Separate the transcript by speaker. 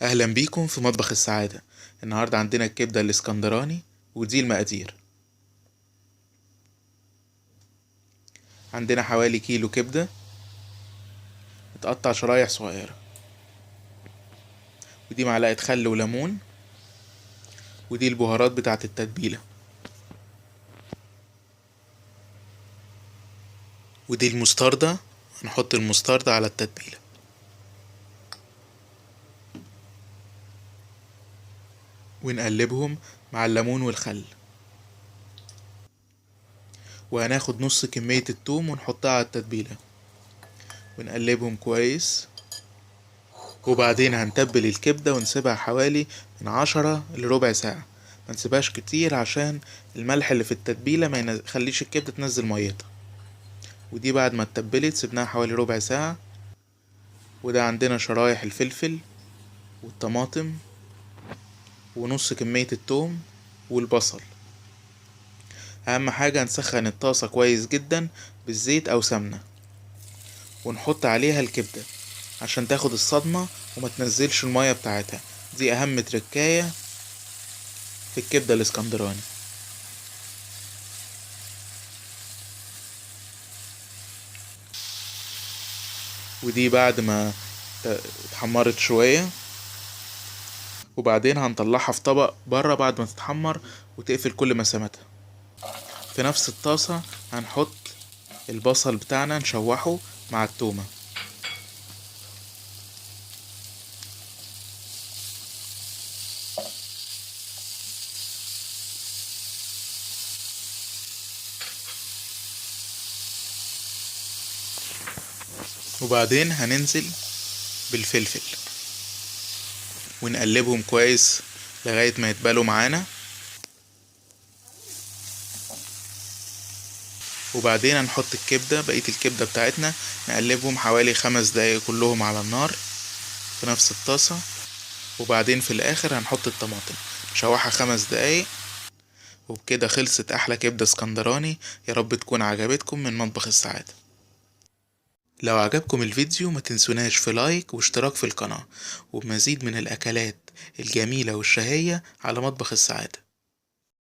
Speaker 1: اهلا بيكم في مطبخ السعادة. النهاردة عندنا الكبدة الاسكندراني، ودي المقادير. عندنا حوالي كيلو كبدة متقطع شرايح صغيرة، ودي معلقة خل وليمون، ودي البهارات بتاعة التتبيلة، ودي المستردة. هنحط المستردة على التتبيلة، ونقلبهم مع الليمون والخل. وهناخد نص كمية التوم ونحطها على التتبيلة ونقلبهم كويس. وبعدين هنتبل الكبدة ونسيبها حوالي من 10 لربع ساعة. ما نسيبهاش كتير عشان الملح اللي في التتبيلة ما يخليش الكبدة تنزل ميتها. ودي بعد ما اتبلت سيبناها حوالي ربع ساعة. وده عندنا شرايح الفلفل والطماطم ونص كمية التوم والبصل. اهم حاجة نسخن الطاسة كويس جدا بالزيت او سمنة، ونحط عليها الكبدة عشان تاخد الصدمة وما تنزلش المية بتاعتها. دي اهم تركاية في الكبدة الاسكندراني. ودي بعد ما اتحمرت شوية، وبعدين هنطلعها في طبق بره بعد ما تتحمر وتقفل كل مساماتها. في نفس الطاسة هنحط البصل بتاعنا نشوحه مع التومة، وبعدين هننزل بالفلفل ونقلبهم كويس لغاية ما يتبالوا معانا. وبعدين هنحط بقية الكبدة بتاعتنا، نقلبهم حوالي 5 دقايق كلهم على النار في نفس الطاسة. وبعدين في الاخر هنحط الطماطم نشوحها 5 دقايق. وبكده خلصت احلى كبدة اسكندراني. يا رب تكون عجبتكم من مطبخ السعادة. لو عجبكم الفيديو ما تنسوناش في لايك واشتراك في القناة، وبمزيد من الاكلات الجميلة والشهية على مطبخ السعادة.